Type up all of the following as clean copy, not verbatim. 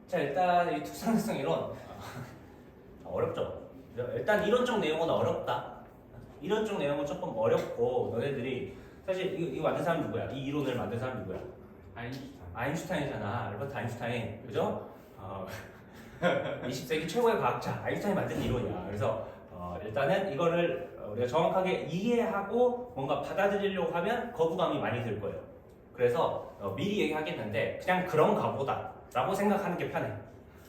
자, 일단 이 특수상대성 이론 어렵죠. 일단 이론적 내용은 어렵다. 이론적 내용은 조금 어렵고 너네들이 사실 이거 만든 사람 누구야? 이 이론을 만든 사람 누구야? 아인슈타인이잖아. 알버트 아인슈타인, 그죠? 20세기 최고의 과학자 아인슈타인이 만든 이론이야. 그래서 일단은 이거를 우리가 정확하게 이해하고 뭔가 받아들이려고 하면 거부감이 많이 들 거예요. 그래서 미리 얘기하겠는데 그냥 그런가 보다 라고 생각하는 게 편해.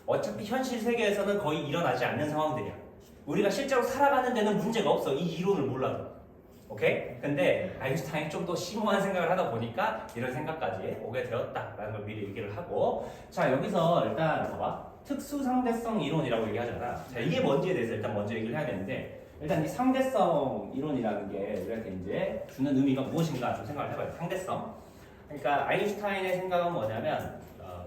어차피 현실 세계에서는 거의 일어나지 않는 상황들이야. 우리가 실제로 살아가는 데는 문제가 없어. 이 이론을 몰라도. 오케이? 근데 아인슈타인이 좀 더 심오한 생각을 하다 보니까 이런 생각까지 오게 되었다라는 걸 미리 얘기를 하고, 자, 여기서 일단 봐봐. 특수상대성 이론이라고 얘기하잖아. 자, 이게 뭔지에 대해서 일단 먼저 얘기를 해야 되는데, 일단 이 상대성 이론이라는 게 우리한테 이제 주는 의미가 무엇인가 좀 생각을 해봐요. 상대성. 그러니까 아인슈타인의 생각은 뭐냐면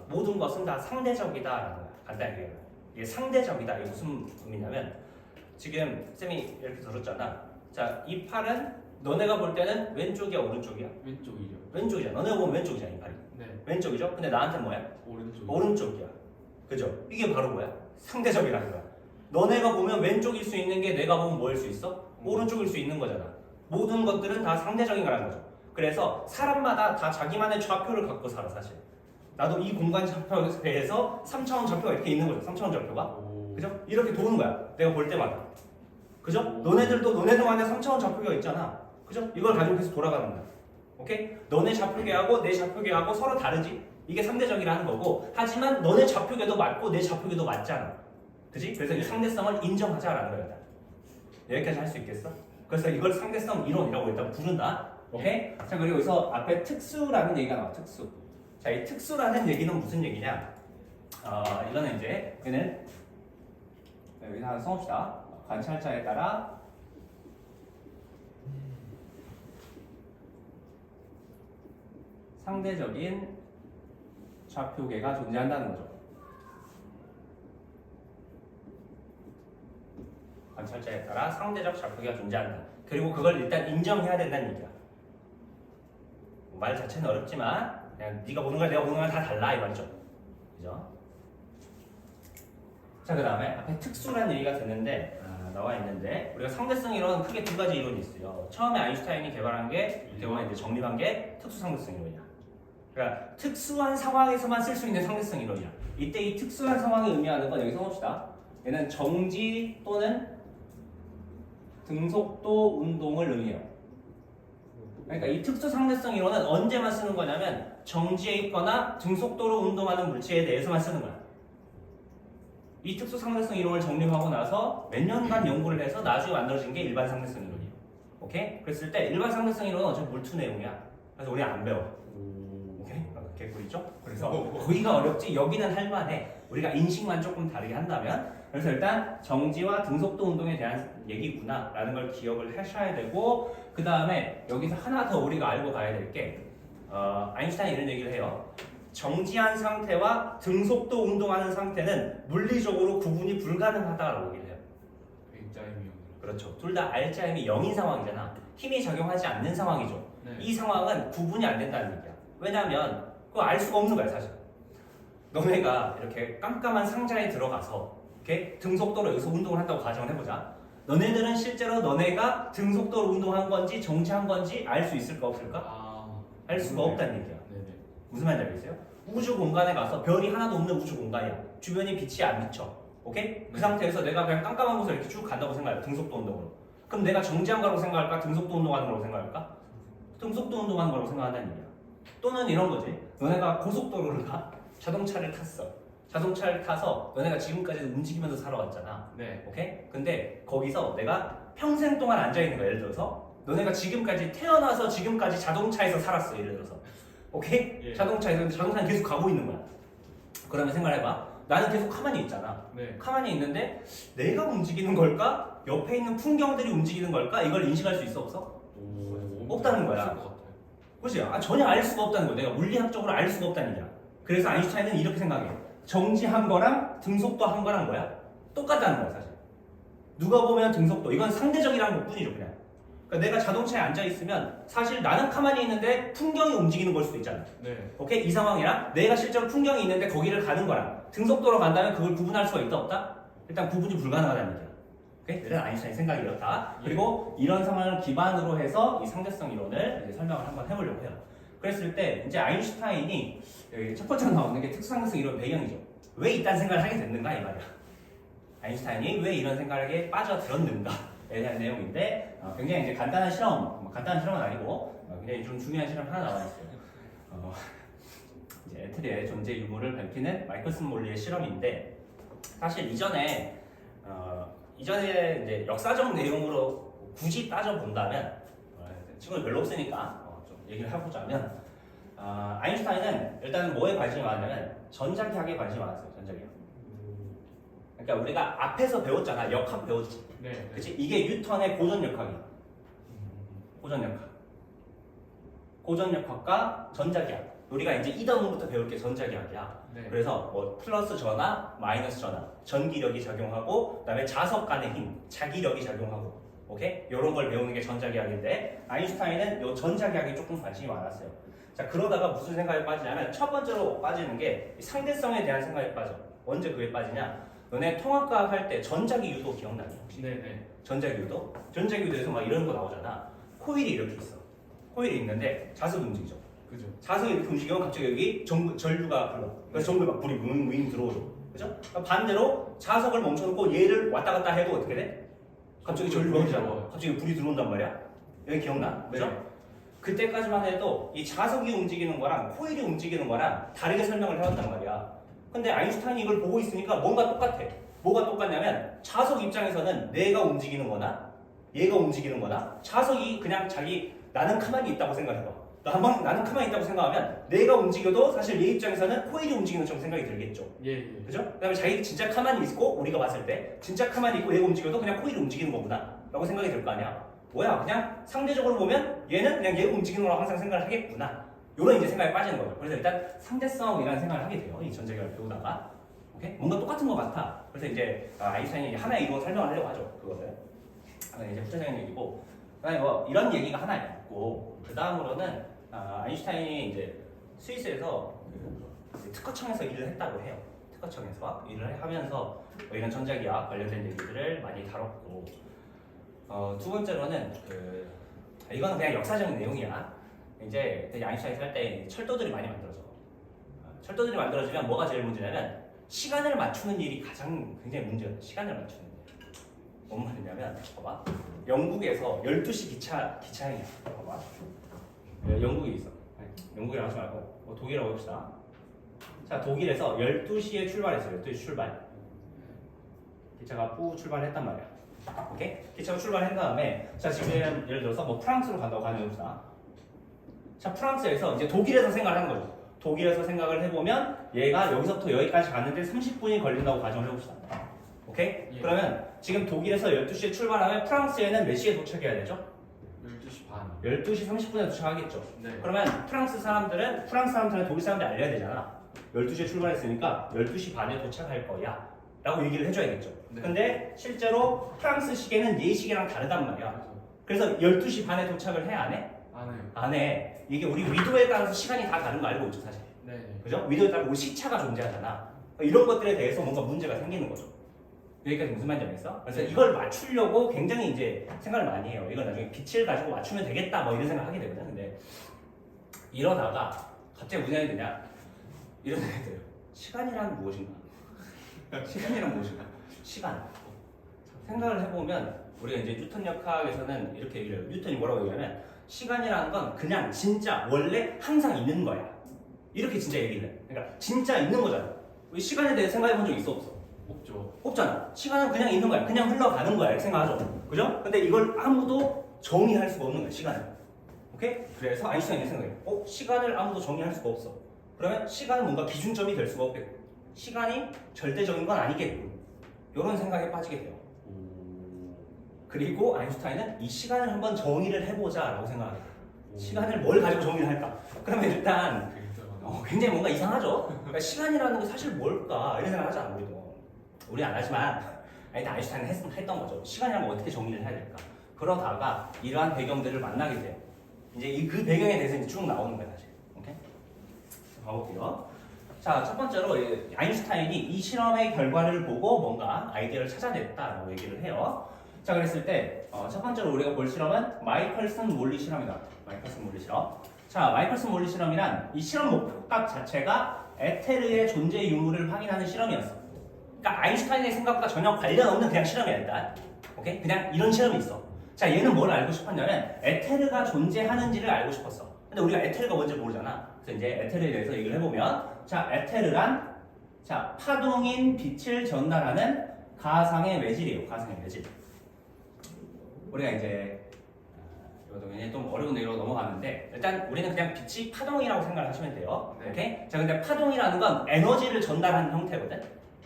모든 것은 다 상대적이다라는 거야. 간단히 얘기하면. 이게 상대적이다. 이게 무슨 의미냐면 지금 쌤이 이렇게 들었잖아. 자, 이 팔은 너네가 볼 때는 왼쪽이야, 오른쪽이야? 왼쪽이요. 왼쪽이잖아. 너네가 보면 왼쪽이잖아, 이 팔이. 네. 왼쪽이죠? 근데 나한테는 뭐야? 오른쪽. 오른쪽이야. 그죠? 이게 바로 뭐야? 상대적이라는 거야. 너네가 보면 왼쪽일 수 있는 게 내가 보면 뭐일 수 있어? 오른쪽일 수 있는 거잖아. 모든 것들은 다 상대적인 거라는 거죠. 그래서 사람마다 다 자기만의 좌표를 갖고 살아, 사실. 나도 이 공간 좌표에서 3차원 좌표가 이렇게 있는 거죠. 3차원 좌표가. 그죠? 이렇게 도는 거야. 내가 볼 때마다. 그죠? 너네들도 너네들만의 3차원 좌표가 있잖아. 그죠? 이걸 가지고 계속 돌아가는 거야. 오케이? 너네 좌표계하고 내 좌표계하고 서로 다르지? 이게 상대적이라는 거고, 하지만 너네 좌표계도 맞고 내 좌표계도 맞잖아. 그지? 그래서 이 상대성을 인정하자라는 거야. 여기까지 할 수 있겠어? 그래서 이걸 상대성 이론이라고 일단 부른다. 오케이? 자, 그리고 여기서 앞에 특수라는 얘기가 나와. 특수. 자, 이 특수라는 얘기는 무슨 얘기냐? 이거는 이제 여기는 여기서 하나 써봅시다. 관찰자에 따라 상대적인 좌표계가 존재한다는 거죠. 관찰자에 따라 상대적 좌표계가 존재한다. 그리고 그걸 일단 인정해야 된다는 얘기야. 말 자체는 어렵지만 그냥 네가 보는 거랑 내가 보는 거랑 다 달라 이 말이죠. 그죠? 자, 그 다음에 앞에 특수라는 얘기가 됐는데 나와 있는데 우리가 상대성 이론은 크게 두 가지 이론이 있어요. 처음에 아인슈타인이 개발한 게 대원에 이제 정립한 게 특수상대성 이론이야. 그러니까 특수한 상황에서만 쓸 수 있는 상대성 이론이야. 이때 이 특수한 상황이 의미하는 건 여기 써봅시다. 얘는 정지 또는 등속도 운동을 의미해요. 그러니까 이 특수상대성 이론은 언제만 쓰는 거냐면 정지에 있거나 등속도로 운동하는 물체에 대해서만 쓰는 거야. 이 특수상대성 이론을 정립하고 나서 몇 년간 연구를 해서 나중에 만들어진 게 일반 상대성 이론이에요. 오케이? 그랬을 때 일반 상대성 이론은 어차피 물투 내용이야. 그래서 우리 안 배워. 오케이? 개꿀이죠? 그래서 거기가 어렵지 여기는 할만해. 우리가 인식만 조금 다르게 한다면. 그래서 일단 정지와 등속도 운동에 대한 얘기구나 라는 걸 기억을 하셔야 되고, 그 다음에 여기서 하나 더 우리가 알고 가야 될 게 아인슈타인이 이런 얘기를 해요. 정지한 상태와 등속도 운동하는 상태는 물리적으로 구분이 불가능하다라고 얘기를 해요. X자임이 0. 그렇죠. 둘 다 R자임이 0인 상황이잖아. 힘이 작용하지 않는 상황이죠. 네. 이 상황은 구분이 안 된다는 얘기야. 왜냐하면 그거 알 수가 없는 거야, 사실. 너네가 이렇게 깜깜한 상자에 들어가서 이렇게 등속도로 여기서 운동을 한다고 가정을 해보자. 너네들은 실제로 너네가 등속도로 운동한 건지 정지한 건지 알 수 있을까 없을까? 알 수가 없다는 얘기야. 네네. 무슨 말인지 알겠어요? 우주 공간에 가서 별이 하나도 없는 우주 공간이야. 주변이 빛이 안 비쳐. 오케이? 그 상태에서 내가 그냥 깜깜한 곳을 이렇게 쭉 간다고 생각해. 등속도 운동으로. 그럼 내가 정지한 거라고 생각할까? 등속도 운동하는 거라고 생각할까? 등속도 운동하는 거라고 생각한다는 얘기야. 또는 이런 거지. 너네가 고속도로를 가? 자동차를 탔어. 자동차를 타서 너네가 지금까지 움직이면서 살아왔잖아. 네. 오케이? 근데 거기서 내가 평생 동안 앉아있는 거야. 예를 들어서 너네가 지금까지 태어나서 지금까지 자동차에서 살았어. 예를 들어서. 오케이? 예. 자동차는 계속 가고 있는 거야. 그러면 생각해봐. 나는 계속 가만히 있잖아. 네. 가만히 있는데 내가 움직이는 걸까? 옆에 있는 풍경들이 움직이는 걸까? 이걸 인식할 수 있어 없어? 없다는 거야. 없을 것 같아요. 그렇지? 전혀 알 수가 없다는 거야. 내가 물리학적으로 알 수가 없다는 얘기야. 그래서 아인슈타인은 이렇게 생각해. 정지한 거랑 등속도 한 거랑 뭐야? 똑같다는 거야, 사실. 누가 보면 등속도. 이건 상대적이라는 것 뿐이죠, 그냥. 그러니까 내가 자동차에 앉아 있으면 사실 나는 가만히 있는데 풍경이 움직이는 걸 수도 있잖아. 네. 오케이? 이 상황이랑 내가 실제로 풍경이 있는데 거기를 가는 거랑 등속도로 간다면 그걸 구분할 수가 있다 없다? 일단 구분이 불가능하다는 얘기야. 오케이? 일단 아인슈타인 생각이 이렇다. 그리고 이런 상황을 기반으로 해서 이 상대성 이론을 이제 설명을 한번 해보려고 해요. 그랬을 때 이제 아인슈타인이 여기 첫 번째로 나오는 게 특수상대성 이론 배경이죠. 왜 이딴 생각을 하게 됐는가 이 말이야. 아인슈타인이 왜 이런 생각에 빠져들었는가에 대한 내용인데 굉장히 이제 간단한 실험, 간단한 실험은 아니고 굉장히 좀 중요한 실험 하나 나와 있어요. 이제 에트리의 존재 유무를 밝히는 마이클슨 몰리의 실험인데 사실 이전에 이제 역사적 내용으로 굳이 따져 본다면 친구들 별로 없으니까 좀 얘기를 해보자면 아인슈타인은 일단 뭐에 관심이 많았냐면 전자기학에 관심이 많았어요. 전자기학. 그러니까 우리가 앞에서 배웠잖아. 역학 배웠지. 네. 그치? 이게 뉴턴의 고전역학이야. 고전역학. 고전역학과 전자기학. 우리가 이제 2단원부터 배울 게 전자기학이야. 네. 그래서 뭐 플러스 전하, 마이너스 전하, 전기력이 작용하고 그다음에 자석 간의 힘, 자기력이 작용하고, 오케이? 이런 걸 배우는 게 전자기학인데 아인슈타인은 이 전자기학에 조금 관심이 많았어요. 자, 그러다가 무슨 생각에 빠지냐면 첫 번째로 빠지는 게 상대성에 대한 생각에 빠져. 언제 그게 빠지냐? 너네 통합과학 할 때 전자기 유도 기억나니? 혹시? 네네. 전자기 유도? 전자기 유도에서 막 이런 거 나오잖아. 코일이 이렇게 있어. 코일이 있는데 자석이 움직이죠. 그죠. 자석이 이렇게 움직이면 갑자기 여기 전류가 흘러. 그래서 전구에 막 불이 윙 들어오죠. 그죠? 반대로 자석을 멈춰놓고 얘를 왔다 갔다 해도 어떻게 돼? 갑자기 전류가 흐르잖아. 갑자기 불이 들어온단 말이야. 여기 기억나? 그죠? 네. 그때까지만 해도 이 자석이 움직이는 거랑 코일이 움직이는 거랑 다르게 설명을 해왔단 말이야. 근데 아인슈타인이 이걸 보고 있으니까 뭔가 똑같아. 뭐가 똑같냐면 자석 입장에서는 내가 움직이는 거나 얘가 움직이는 거나 자석이 그냥 나는 가만히 있다고 생각해봐. 나는 가만히 있다고 생각하면 내가 움직여도 사실 얘 입장에서는 코일이 움직이는 것처럼 생각이 들겠죠. 예. 그죠? 그 다음에 자기 진짜 가만히 있고 우리가 봤을 때 진짜 가만히 있고 얘가 움직여도 그냥 코일이 움직이는 거구나 라고 생각이 들 거 아니야. 뭐야 그냥 상대적으로 보면 얘는 그냥 얘가 움직이는 거라고 항상 생각을 하겠구나. 요런 이제 생각에 빠지는 거죠. 그래서 일단 상대성이라는 생각을 하게 돼요. 이 전자기학을 배우다가. 오케이? 뭔가 똑같은 것 같아. 그래서 이제 아인슈타인이 하나의 이론을 설명하려고 하죠. 그것을. 이제 후자적인 얘기고. 그다음에 뭐 이런 얘기가 하나 있고 그 다음으로는 아인슈타인이 이제 스위스에서 특허청에서 일을 했다고 해요. 특허청에서 일을 하면서 뭐 이런 전자기학 관련된 얘기들을 많이 다뤘고 두 번째로는 이거는 그냥 역사적인 내용이야. 이제 아인슈타인이 살 때 철도들이 많이 만들어져. 철도들이 만들어지면 뭐가 제일 문제냐면 시간을 맞추는 일이 가장 굉장히 문제예요. 시간을 맞추는 일. 뭔 말이냐면 봐봐. 영국에서 12시 기차행이야. 봐봐. 영국에 있어. 영국이라고 하지 말고 독일이라고 해봅시다. 자, 독일에서 12시에 출발했어요. 12시 출발. 기차가 뿌 출발했단 말이야. 오케이? 기차가 출발한 다음에 자, 지금 예를 들어서 뭐 프랑스로 간다고 가정해봅시다. 자, 프랑스에서 이제 독일에서 생각을 하는 거죠. 독일에서 생각을 해보면 얘가 여기서부터 여기까지 갔는데 30분이 걸린다고 가정을 해봅시다. 오케이? 예. 그러면 지금 독일에서 12시에 출발하면 프랑스에는 몇 시에 도착해야 되죠? 12시 반. 12시 30분에 도착하겠죠. 네. 그러면 프랑스 사람들은 독일 사람들 알려야 되잖아. 12시에 출발했으니까 12시 반에 도착할 거야 라고 얘기를 해줘야겠죠. 네. 근데 실제로 프랑스 시계는 얘 시계랑 다르단 말이야. 그래서 12시 반에 도착을 해? 안 해? 안 해요. 안 해. 이게 우리 위도에 따라서 시간이 다 다른 거 알고 있죠 사실. 네. 그죠? 위도에 따라 우리 시차가 존재하잖아. 이런 것들에 대해서 뭔가 문제가 생기는 거죠. 여기까지 무슨 말인지 알겠어? 그래서 이걸 맞추려고 굉장히 이제 생각을 많이 해요. 이걸 나중에 빛을 가지고 맞추면 되겠다 뭐 이런 생각 하게 되거든. 근데 이러다가 갑자기 무슨 생각이 드냐? 이런 생각이 들어요. 시간이란 무엇인가? 시간이란 무엇인가? 시간. 생각을 해보면 우리가 이제 뉴턴 역학에서는 이렇게 얘기를 해요. 뉴턴이 뭐라고 얘기하면 시간이라는 건 그냥 진짜 원래 항상 있는 거야. 이렇게 진짜 얘기를 해. 그러니까 진짜 있는 거잖아. 우리 시간에 대해 생각해 본 적 있어 없어? 없죠. 없잖아. 시간은 그냥 있는 거야. 그냥 흘러가는 거야. 이렇게 생각하죠. 그죠? 근데 이걸 아무도 정의할 수가 없는 거야. 시간을. 오케이? 그래서 아인슈타인이 생각해. 시간을 아무도 정의할 수가 없어. 그러면 시간은 뭔가 기준점이 될 수가 없겠고 시간이 절대적인 건 아니겠고 이런 생각에 빠지게 돼요. 그리고 아인슈타인은 이 시간을 한번 정의를 해보자 라고 생각해요. 시간을 뭘 가지고 정의를 할까? 그러면 일단 굉장히 뭔가 이상하죠? 그러니까 시간이라는 게 사실 뭘까? 이런 생각 하지 않아 우리도. 우리 안 하지만 일단 아인슈타인은 했던 거죠. 시간이라는 걸 어떻게 정의를 해야 될까? 그러다가 이러한 배경들을 만나게 돼요. 이제 그 배경에 대해서 이제 쭉 나오는 거야 사실. 오케이? 자, 가볼게요. 자, 첫 번째로 아인슈타인이 이 실험의 결과를 보고 뭔가 아이디어를 찾아냈다라고 얘기를 해요. 자, 그랬을 때 첫 번째로 우리가 볼 실험은 마이컬슨 몰리 실험이다. 마이컬슨 몰리 실험. 자, 마이컬슨 몰리 실험이란 이 실험 목표값 자체가 에테르의 존재 유무를 확인하는 실험이었어. 그러니까 아인슈타인의 생각과 전혀 관련 없는 그냥 실험이야 일단. 오케이? 그냥 이런 실험이 있어. 자, 얘는 뭘 알고 싶었냐면 에테르가 존재하는지를 알고 싶었어. 근데 우리가 에테르가 뭔지 모르잖아. 그래서 이제 에테르에 대해서 얘기를 해보면, 자, 에테르란 자 파동인 빛을 전달하는 가상의 매질이에요. 가상의 매질. 우리가 이제 이것도 굉장히 좀 어려운 내용으로 넘어가는데 일단 우리는 그냥 빛이 파동이라고 생각하시면 돼요. 네. 오케이? 자, 근데 파동이라는 건 에너지를 전달하는 형태거든.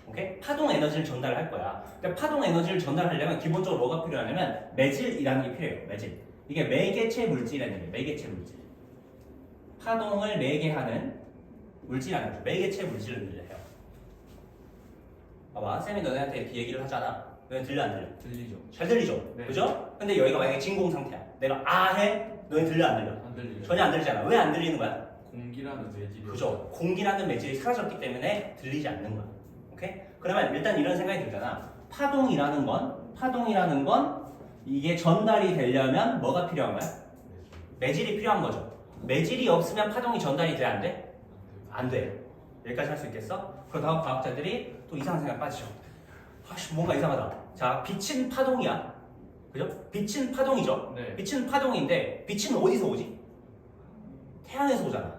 오케이? 파동 에너지를 전달할 거야. 근데 파동 에너지를 전달하려면 기본적으로 뭐가 필요하냐면 매질이라는 게 필요해요. 매질. 이게 매개체 물질이라는 얘기예요. 매개체 물질. 파동을 매개하는 물질이라는 거죠. 매개체 물질을 얘기해요. 봐봐, 쌤이 너네한테 이렇게 얘기를 하잖아. 너네 들려 안 들려? 들리죠? 잘 들리죠? 네. 그죠? 근데 여기가 만약에 진공 상태야. 내가 아 해? 너네 들려 안 들려? 안 들리죠? 전혀 안 들리잖아. 왜 안 들리는 거야? 공기라는 매질이. 그죠? 공기라는 매질이 사라졌기 때문에 들리지 않는 거야. 오케이? 그러면 일단 이런 생각이 들잖아. 파동이라는 건 이게 전달이 되려면 뭐가 필요한 거야? 매질이 필요한 거죠. 매질이 없으면 파동이 전달이 돼? 안 돼? 안 돼. 여기까지 할 수 있겠어? 그러다가 과학자들이 또 이상한 생각 빠지죠. 아씨, 뭔가 이상하다. 자, 빛은 파동이야. 그죠? 빛은 파동이죠. 네. 빛은 파동인데 빛은 어디서 오지? 태양에서 오잖아.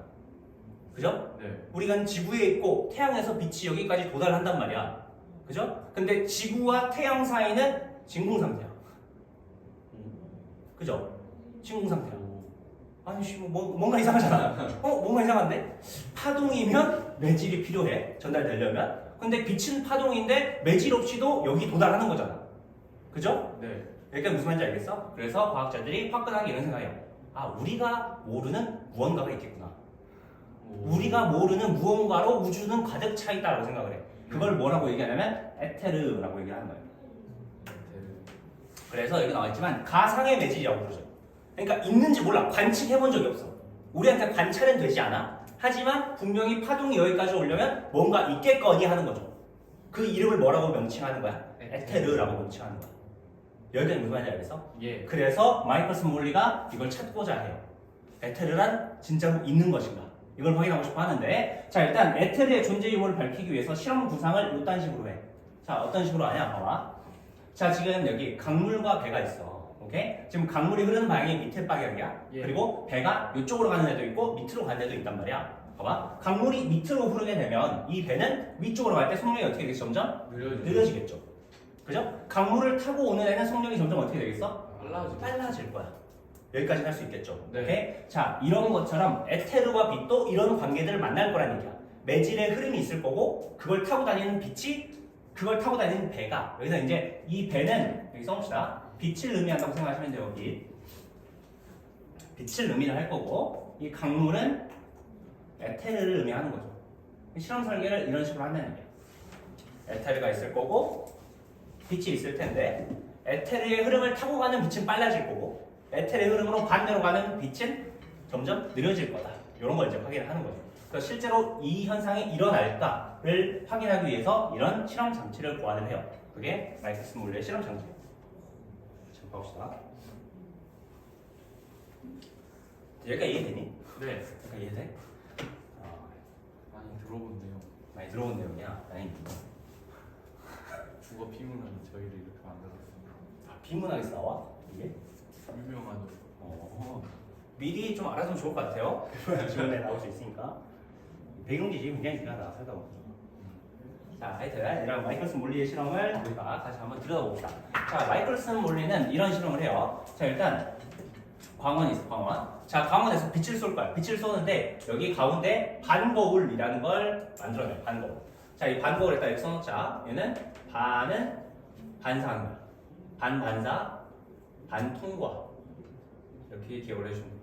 그죠? 네. 우리가 지구에 있고 태양에서 빛이 여기까지 도달한단 말이야. 그죠? 근데 지구와 태양 사이는 진공 상태야. 그죠? 진공 상태야. 아니 뭔가 이상하잖아. 뭔가 이상한데? 파동이면 매질이 필요해. 전달되려면. 근데 빛은 파동인데 매질 없이도 여기 도달하는 거잖아. 그죠? 네. 그러니까 무슨 말인지 알겠어? 그래서 과학자들이 화끈하게 이런 생각해요. 아, 우리가 모르는 무언가가 있겠구나. 우리가 모르는 무언가로 우주는 가득 차 있다라고 생각을 해. 그걸 뭐라고 얘기하냐면 에테르라고 얘기하는 거예요. 그래서 여기 나와 있지만 가상의 매질이라고 부르죠. 그러니까 있는지 몰라. 관측해 본 적이 없어. 우리한테 관찰은 되지 않아. 하지만 분명히 파동이 여기까지 오려면 뭔가 있겠거니 하는 거죠. 그 이름을 뭐라고 명칭하는 거야? 에테르라고 명칭하는 거야. 여기까지 무슨 말인지 알겠어? 예. 그래서 마이클슨 몰리가 이걸 찾고자 해요. 에테르란 진짜로 있는 것인가? 이걸 확인하고 싶어 하는데, 자, 일단 에테르의 존재 유무를 밝히기 위해서 실험 구상을 이딴 식으로 해. 자, 어떤 식으로 하냐? 봐봐. 자, 지금 여기 강물과 배가 있어. 오케이? 지금 강물이 흐르는 방향이 밑에 방향이야. 예. 그리고 배가 이쪽으로 가는 애도 있고 밑으로 가는 애도 있단 말이야. 봐봐. 강물이 밑으로 흐르게 되면 이 배는 위쪽으로 갈 때 속력이 어떻게 되겠어? 점점 느려지겠죠. 그죠? 강물을 타고 오는 애는 속력이 점점 어떻게 되겠어? 빨라질 거야. 여기까지 할 수 있겠죠. 네. 오케이? 자, 이런 것처럼 에테르와 빛도 이런 관계들을 만날 거란 얘기야. 매질의 흐름이 있을 거고 그걸 타고 다니는 빛이 그걸 타고 다니는 배가 여기서 이제 이 배는 여기 써봅시다. 빛을 의미한다고 생각하시면 돼요. 여기 빛을 의미를 할 거고 이 강물은 에테르를 의미하는 거죠. 실험 설계를 이런 식으로 한다는 얘기야. 에테르가 있을 거고 빛이 있을 텐데 에테르의 흐름을 타고 가는 빛은 빨라질 거고 에테르의 흐름으로 반대로 가는 빛은 점점 느려질 거다. 이런 걸 이제 확인을 하는 거죠. 그래서 실제로 이 현상이 일어날까를 확인하기 위해서 이런 실험 장치를 고안을 해요. 그게 마이클슨 몰리의 실험 장치예요. 자, 봅시다. 여기까지 이해되니? 네. 여기까지 이해돼? 많이 들어본데요. 많이 들어본 내용이야. 다행입니다. 국어 피문은 저희를 이렇게 만들었습니다. 비문학에서 나와? 이게? 유명하죠. 미리 좀 알아두면 좋을 것 같아요. 지원에 나올 수 있으니까. 배경지식이 굉장히 중요하다. 살다 보면. 자, 하여튼 이런 마이클슨 몰리의 실험을 우리가 다시 한번 들여다봅시다. 자, 마이클슨 몰리는 이런 실험을 해요. 자, 일단 광원이 있어, 광원. 자, 광원에서 빛을 쏠 거야. 빛을 쏘는데 여기 가운데 반거울이라는 걸 만들어내요. 반거울. 자, 이 반거울을 일단 이렇게 써놓자. 얘는 반은 반사하는 거야. 반반사, 반통과. 이렇게 기억을 해주면 돼요.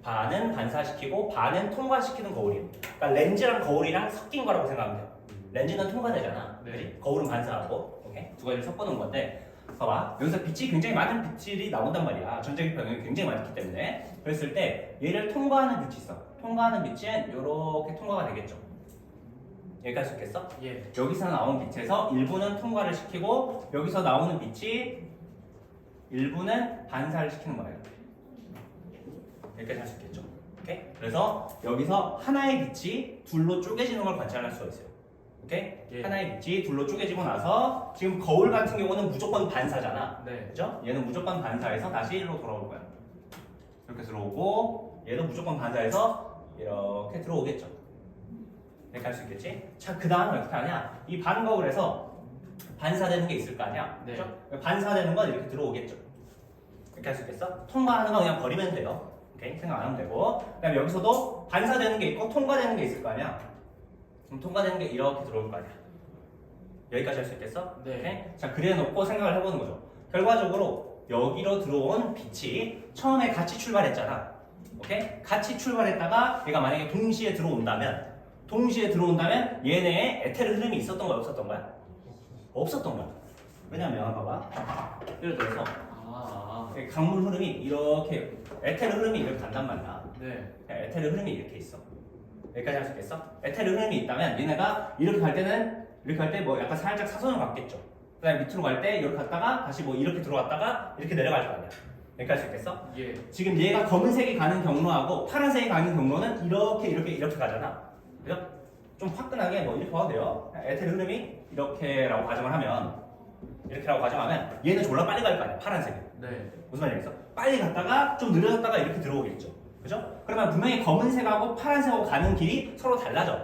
반은 반사시키고 반은 통과시키는 거울이에요. 그러니까 렌즈랑 거울이랑 섞인 거라고 생각하면 돼요. 렌즈는 통과되잖아. 네. 그치? 거울은 반사하고. 오케이? 두 가지를 섞어놓은 건데 봐봐. 여기서 빛이 굉장히 많은 빛이 나온단 말이야. 전자기 변형이 굉장히 많기 때문에. 그랬을 때 얘를 통과하는 빛이 있어. 통과하는 빛은 이렇게 통과가 되겠죠. 여기까지 할 수 있겠어? 예. 여기서 나온 빛에서 일부는 통과를 시키고 여기서 나오는 빛이 일부는 반사를 시키는 거예요. 여기까지 할 수 있겠죠. 오케이? 그래서 여기서 하나의 빛이 둘로 쪼개지는 걸 관찰할 수가 있어요. 오케이? 예. 하나의 빛이 둘로 쪼개지고 나서 지금 거울 같은 경우는 무조건 반사잖아. 네. 그죠? 얘는 무조건 반사해서 다시 1로 돌아올 거야. 이렇게 들어오고 얘도 무조건 반사해서 이렇게 들어오겠죠. 이렇게 할 수 있겠지? 자, 그 다음에 어떻게 하냐? 이 반거울에서 반사되는 게 있을 거 아니야? 네. 그죠? 반사되는 건 이렇게 들어오겠죠. 이렇게 할 수 있겠어? 통과하는 거 그냥 버리면 돼요. 오케이? 생각 안 하면 되고. 그 다음에 여기서도 반사되는 게 있고 통과되는 게 있을 거 아니야? 그럼 통과되는 게 이렇게 들어올 거 아니야? 여기까지 할 수 있겠어? 네. 오케이? 자, 그래 놓고 생각을 해보는 거죠. 결과적으로 여기로 들어온 빛이 처음에 같이 출발했잖아. 오케이? 같이 출발했다가 얘가 만약에 동시에 들어온다면 얘네의 에테르 흐름이 있었던 거야, 없었던 거야? 없었던 거야. 왜냐면 봐봐. 예를 들어서 강물 흐름이 이렇게 에테르 흐름이 이렇게 간단 말이야. 네. 에테르 흐름이 이렇게 있어. 여기까지 할 수 있겠어? 에테르 흐름이 있다면 얘네가 이렇게 갈 때는 이렇게 갈 때 뭐 약간 살짝 사선을 갖겠죠. 그다음에 밑으로 갈 때 이렇게 갔다가 다시 뭐 이렇게 들어왔다가 이렇게 내려갈 거 아니야. 여기까지 할 수 있겠어? 예. 지금 얘가 검은색이 가는 경로하고 파란색이 가는 경로는 이렇게 가잖아. 그죠? 좀 화끈하게 뭐 이렇게 봐도 돼요. 에테르 흐름이 이렇게라고 가정을 하면 이렇게라고 가정하면 얘는 졸라 빨리 갈 거 아니야. 파란색이. 네. 무슨 말이겠어? 빨리 갔다가 좀 느려졌다가 이렇게 들어오겠죠. 그죠? 그러면 분명히 검은색하고 파란색하고 가는 길이 서로 달라져.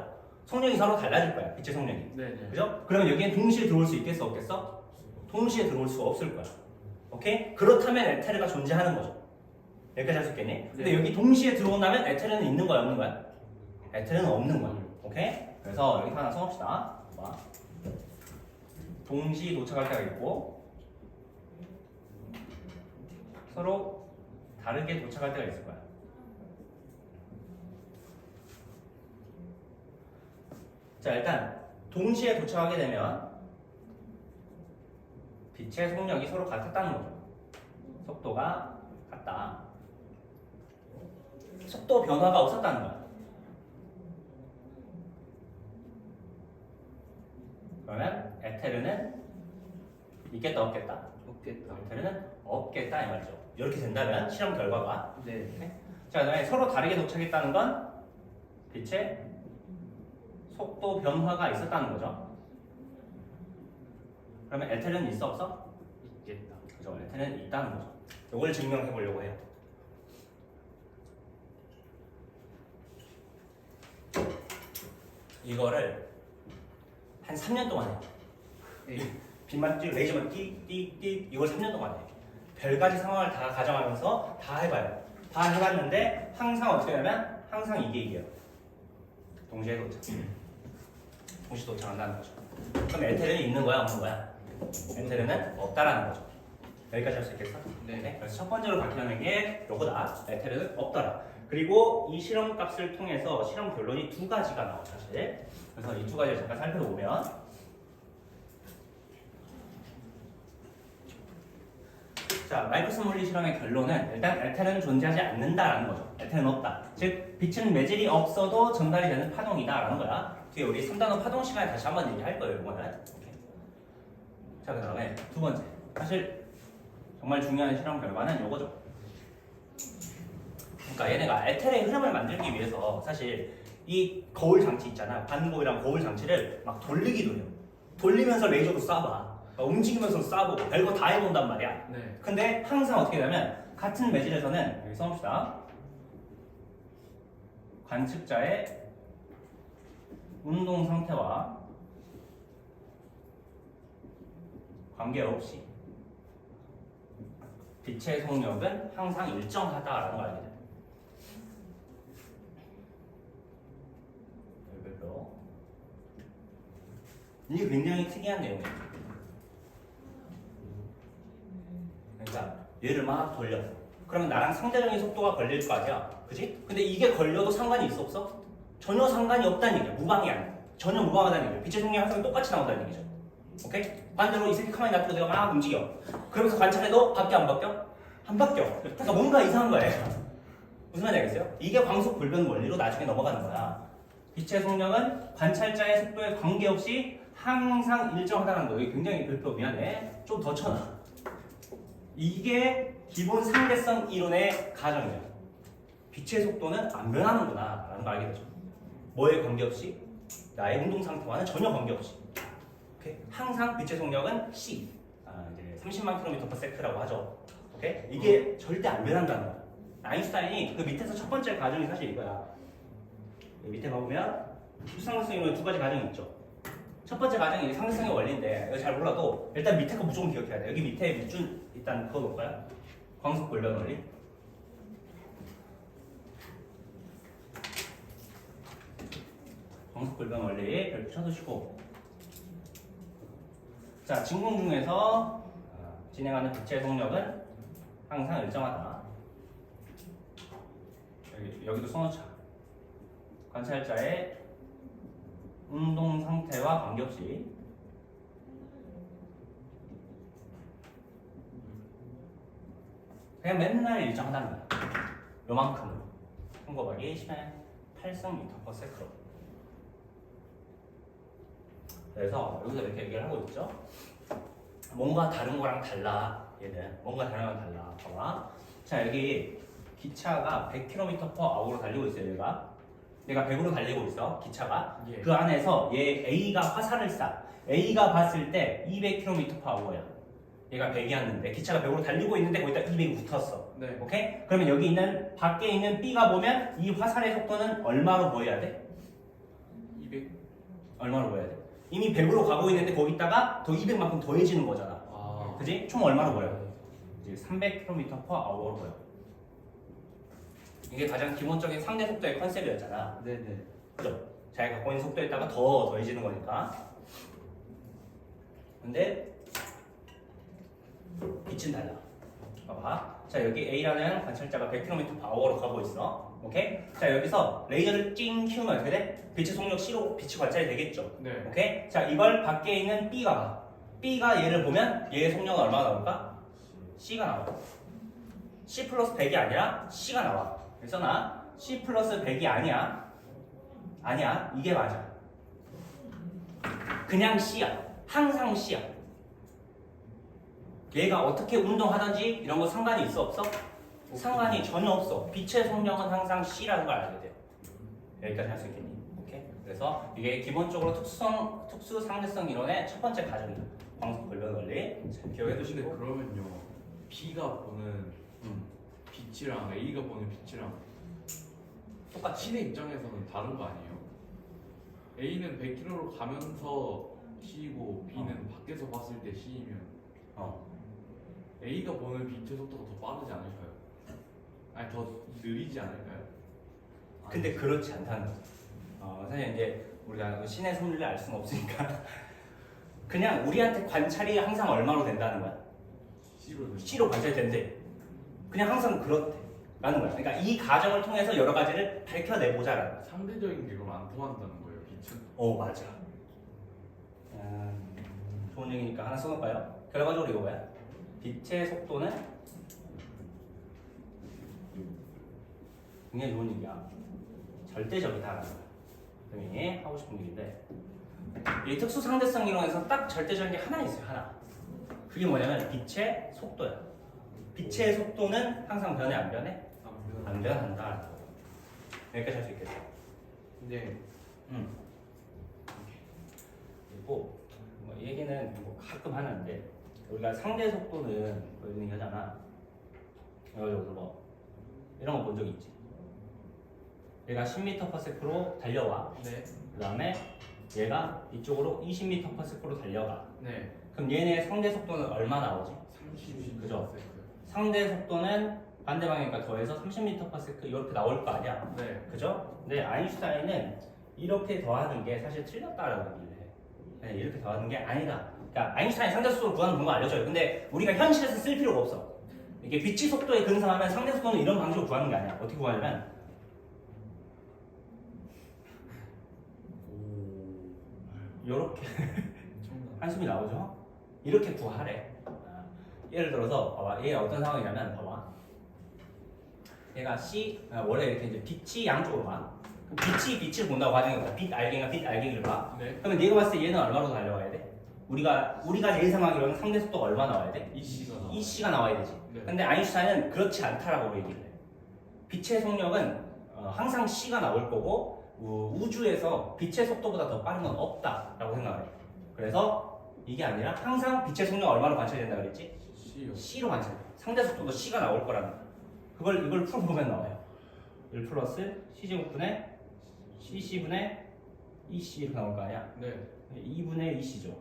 성령이 서로 달라질 거야. 빛의 성령이. 네. 네. 그죠? 그러면 여기엔 동시에 들어올 수 있겠어? 없겠어? 동시에 들어올 수가 없을 거야. 오케이? 그렇다면 에테르가 존재하는 거죠. 여기까지 할 수 있겠니? 근데 네. 여기 동시에 들어온다면 에테르는 있는 거야? 없는 거야? 에테르는 없는 거야. 오케이? 그래서 여기 하나 써봅시다. 봐. 동시 도착할 때가 있고 서로 다르게 도착할 때가 있을 거야. 자, 일단 동시에 도착하게 되면 빛의 속력이 서로 같았다는 거죠. 속도가 같다. 속도 변화가 없었다는 거야. 그러면 에테르는 있겠다 없겠다? 없겠다. 에테르는 없겠다 이 말이죠. 이렇게 된다면 실험 결과가 네. 자, 그다음에 서로 다르게 도착했다는 건 빛의 속도 변화가 있었다는 거죠. 그러면 에테르는 있어 없어? 있겠다. 그죠? 에테르는 있다는 거죠. 이걸 증명해 보려고 해요. 이거를 한 3년 동안 해요. 네. 빛만 띄고 레이저만 띠띠띠 이걸 3년 동안 해요. 별가지 상황을 다 가정하면서 다 해봐요. 다 해봤는데 항상 어떻게 되냐면 항상 이게 이겨요. 동시에 도착. 동시 도착한다는 거죠. 그럼 에테르는 있는 거야 없는 거야? 에테르는 없다라는 거죠. 여기까지 할 수 있겠어? 네. 그래서 첫 번째로 밝혀낸 게 요거다. 에테르는 없더라. 그리고 이 실험 값을 통해서 실험 결론이 두 가지가 나와 사실. 그래서 이 두 가지를 잠깐 살펴보면 자, 마이크로슨 물리 실험의 결론은 일단 에테르는 존재하지 않는다라는 거죠. 에테르는 없다. 즉 빛은 매질이 없어도 전달이 되는 파동이다라는 거야. 뒤에 우리 3단원 파동 시간에 다시 한번 얘기할 거예요. 이거는. 오케이. 자, 그 다음에 두 번째. 사실 정말 중요한 실험 결과는 이거죠. 그러니까 얘네가 에테르의 흐름을 만들기 위해서 사실 이 거울 장치 있잖아. 반거울이랑 거울 장치를 막 돌리기도 해요. 돌리면서 레이저도 쏴봐. 움직이면서 쏴보고 별거 다 해본단 말이야. 네. 근데 항상 어떻게 되냐면 같은 매질에서는 여기 써봅시다. 관측자의 운동 상태와 관계없이 빛의 속력은 항상 일정하다라는 걸 알게 돼요. 별로. 이게 굉장히 특이한 내용이에요. 그러니까 얘를 막 돌려. 그러면 나랑 상대적인 속도가 걸릴 거 아니야, 그지? 근데 이게 걸려도 상관이 있어 없어? 전혀 상관이 없다는 얘기야. 무방이 아니야. 전혀 무방하다는 얘기야. 빛의 속력이 항상 똑같이 나온다는 얘기죠. 오케이? 반대로 이 새끼 가만히 놔두고 내가 막 움직여. 그러면서 관찰해도 바뀌어 안 바뀌어? 안 바뀌어. 그러니까 뭔가 이상한 거야. 무슨 말인지 알겠어요? 이게 광속 불변 원리로 나중에 넘어가는 거야. 빛의 속력은 관찰자의 속도에 관계없이 항상 일정하다는 거. 이게 굉장히 별표 미안해. 좀 더 쳐놔. 이게 기본 상대성 이론의 가정이야. 빛의 속도는 안 변하는구나 라는 거 알게 되죠. 뭐에 관계없이? 나의 운동 상태와는 전혀 관계없이. 오케이? 항상 빛의 속력은 c, 이제 30만 km/s라고 하죠. 오케이? 이게 절대 안 변한다는 거야. 아인슈타인이 그 밑에서 첫 번째 가정이 사실 이거야. 여기 밑에 가보면 상대성 이론의 두 가지 가정이 있죠. 첫 번째 가정이 상대성의 원리인데 이거 잘 몰라도 일단 밑에 거 무조건 기억해야 돼. 여기 밑에 밑줄 일단 그어놓을까요? 광속 불변 원리. 광속 불변 원리 별표 쳐두시고, 자 진공 중에서 진행하는 빛의 속력은 항상 일정하다. 여기도 써놓자. 관찰자의 운동 상태와 관계없이 그냥 맨날 일정하다는 거야. 요만큼으로. 곱하기 10의 8승/ms로. 그래서 여기서 이렇게 얘기를 하고 있죠. 뭔가 다른 거랑 달라. 얘는 뭔가 다른 거랑 달라. 봐봐. 자 여기 기차가 100km/h로 달리고 있어요. 얘가 100으로 달리고 있어. 기차가. 예. 그 안에서 얘 A가 화살을 쏴. A가 봤을 때 200km/h야. 얘가 100이었는데 기차가 100으로 달리고 있는데 거기다 200이 붙었어. 네. 오케이? 그러면 여기 있는 밖에 있는 B가 보면 이 화살의 속도는 얼마로 보여야 돼? 200. 얼마로 보여야 돼? 이미 100으로 가고 있는데 거기다가 더 200만큼 더해지는 거잖아. 아. 그지? 총 얼마로 보여? 이제 300km/h로 보여. 이게 가장 기본적인 상대 속도의 컨셉이었잖아. 네네. 그죠? 자기가 갖고 있는 속도에다가 더 더해지는 거니까. 근데 빛은 달라. 봐봐. 자 여기 A라는 관찰자가 100km/h로 가고 있어. 오케이? 자 여기서 레이저를 찡 키우면 어떻게 돼? 빛의 속력 C로 빛이 관찰이 되겠죠. 네. 오케이? 자 이걸 밖에 있는 B가 봐. B가 얘를 보면 얘의 속력은 얼마가 나올까? C가 나와. C 플러스 100이 아니라 C가 나와. 그래서 나 C 플러스 100이 아니야. 아니야. 이게 맞아. 그냥 C야. 항상 C야. 얘가 어떻게 운동하든지 이런 거 상관이 있어 없어? 상관이 전혀 없어. 빛의 속력은 항상 C라는 걸 알게 돼. 여기까지 할 수 있겠니? 오케이? 그래서 이게 기본적으로 특수 상대성 이론의 첫 번째 가정이야. 광속 불변 원리. 기억해 근데 두시고. 그러면요. B가 보는 빛이랑 A가 보는 빛이랑 똑같이. 신의 입장에서는 다른 거 아니에요? A는 100km로 가면서 C이고 B는 밖에서 봤을 때 C이면 A가 보는 빛의 속도가 더 빠르지 않을까요? 아니 더 느리지 않을까요? 근데 그렇지 않다는 거죠. 사실 이제 우리가 신의 섭리를 알 수는 없으니까 그냥 우리한테 관찰이 항상 얼마로 된다는 거야? C로 관찰이 된대. 그냥 항상 그렇대 라는 거야. 그러니까 이 가정을 통해서 여러 가지를 밝혀내보자라는 거야. 상대적인 게 그럼 안 통한다는 거예요, 빛은? 맞아. 좋은 얘기니까 하나 써놓을까요? 결과적으로 이거 뭐야? 빛의 속도는 굉장히 좋은 얘기야. 절대적이다라는 거야. 분명히 하고 싶은 얘기인데 이 특수 상대성 이론에서 딱 절대적인 게 하나 있어요. 하나. 그게 뭐냐면 빛의 속도야. 빛의 속도는 항상 변해 안 변해? 안 변한다. 여기까지 할 수 있겠어. 네. 그리고 뭐 이 얘기는 뭐 가끔 하는데 우리가 상대 속도는 이런 얘기 하잖아. 여기서 뭐 이런 거 본 적 있지? 얘가 10m/s로 달려와. 네. 그 다음에 얘가 이쪽으로 20m/s로 달려가. 네. 그럼 얘네 상대 속도는 얼마 나오지? 30. 그죠? 상대 속도는 반대 방향이니까 더해서 30m/s 이렇게 나올 거 아니야? 네. 그죠? 근데 아인슈타인은 이렇게 더하는 게 사실 틀렸다라고 얘기를 해. 네, 이렇게 더하는 게 아니다. 그러니까 아인슈타인 상대 속도를 구하는 방법 알려줘요. 근데 우리가 현실에서 쓸 필요가 없어. 이게 빛의 속도에 근성하면 상대 속도는 이런 방식으로 구하는 게 아니야. 어떻게 구하냐면 요렇게 한숨이 나오죠? 이렇게 구하래. 예를 들어서 봐봐. 얘가 어떤 상황이냐면 봐봐. 얘가 C 원래 이렇게 이제 빛이 양쪽으로 가. 빛이 빛을 본다고 가정해보자. 빛 알갱이가 빛 알갱이를 봐. 네. 그러면 네가 봤을 때 얘는 얼마로 달려가야 돼? 우리가 예상하기로는 상대 속도가 얼마 나와야 돼? 이 C가 나와. 이 C가 나와야 되지. 네. 근데 아인슈타인은 그렇지 않다라고 얘기를 해. 빛의 속력은 항상 C가 나올 거고 우주에서 빛의 속도보다 더 빠른 건 없다라고 생각해. 그래서 이게 아니라 항상 빛의 속력 얼마로 관찰된다 그랬지? C요. C로 관찰돼. 상대 속도도 C가 나올 거라는 거야. 이걸 풀어보면 나와요. 1 플러스 C제곱분의 CC분의 EC 이렇게 나올 거 아니야? 네. 2분의 2C죠.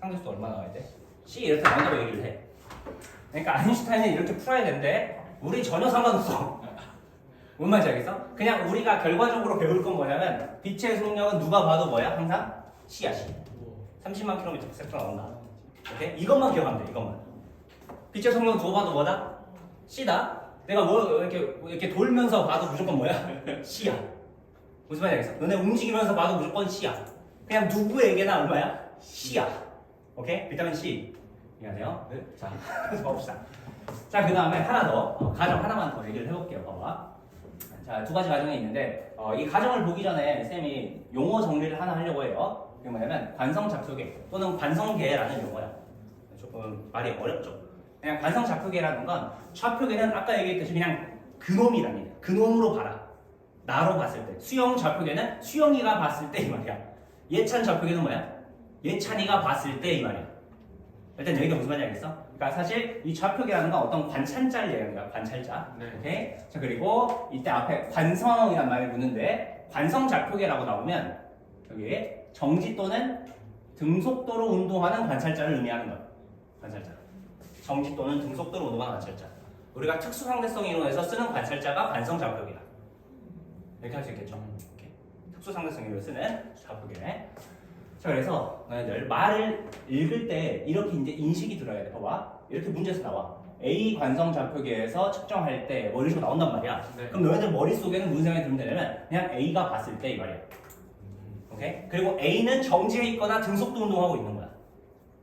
상대 속도 얼마 나와야 돼? C 이렇게 나온다고 얘기를 해. 그러니까 아인슈타인은 이렇게 풀어야 되는데 우리 전혀 상관없어. 뭔 말인지 알겠어? 그냥 우리가 결과적으로 배울 건 뭐냐면 빛의 속력은 누가 봐도 뭐야? 항상 C야 C. 30만 km/s 나온다. 오케이? 이것만 기억하면 돼. 이것만. 빛의 속력은 누가 봐도 뭐다? C다. 내가 뭐 이렇게 돌면서 봐도 무조건 뭐야? C야. 무슨 말인지 알겠어? 너네 움직이면서 봐도 무조건 C야. 그냥 누구에게나 얼마야? C야. 오케이? 비타민 C. 이해하세요? 네. 자, 그래서 봐봅시다. 자, 그 다음에 하나 더, 가정 하나만 더 얘기를 해볼게요. 봐봐. 자, 두 가지 가정이 있는데, 이 가정을 보기 전에 쌤이 용어 정리를 하나 하려고 해요. 그게 뭐냐면, 관성좌표계 또는 관성계라는 용어야. 조금 말이 어렵죠? 그냥 관성좌표계라는 건, 좌표계는 아까 얘기했듯이 그냥 그놈이란 얘기야. 그놈으로 봐라. 나로 봤을 때. 수영 좌표계는 수영이가 봤을 때 이 말이야. 예찬 좌표계는 뭐야? 예찬이가 봤을 때 이 말이야. 일단 여기가 무슨 말인지 알겠어? 그러니까 사실 이 좌표계라는 건 어떤 관찰자를 얘기하는 거야. 관찰자. 네. 오케이? 자, 그리고 이때 앞에 관성이란 말이 붙는데 관성 좌표계라고 나오면 여기 정지 또는 등속도로 운동하는 관찰자를 의미하는 거야. 관찰자. 정지 또는 등속도로 운동하는 관찰자. 우리가 특수상대성 이론에서 쓰는 관찰자가 관성 좌표계다. 이렇게 할 수 있겠죠? 오케이. 특수상대성 이론을 쓰는 좌표계. 자, 그래서 너희들 말을 읽을 때 이렇게 이제 인식이 들어야 돼. 봐봐. 이렇게 문제에서 나와. A 관성 좌표계에서 측정할 때 뭐 이런 식으로 나온단 말이야. 네. 그럼 너희들 머릿속에는 무슨 생각이 들면 되냐면 그냥 A가 봤을 때 이 말이야. 오케이? 그리고 A는 정지해 있거나 등속도 운동하고 있는 거야.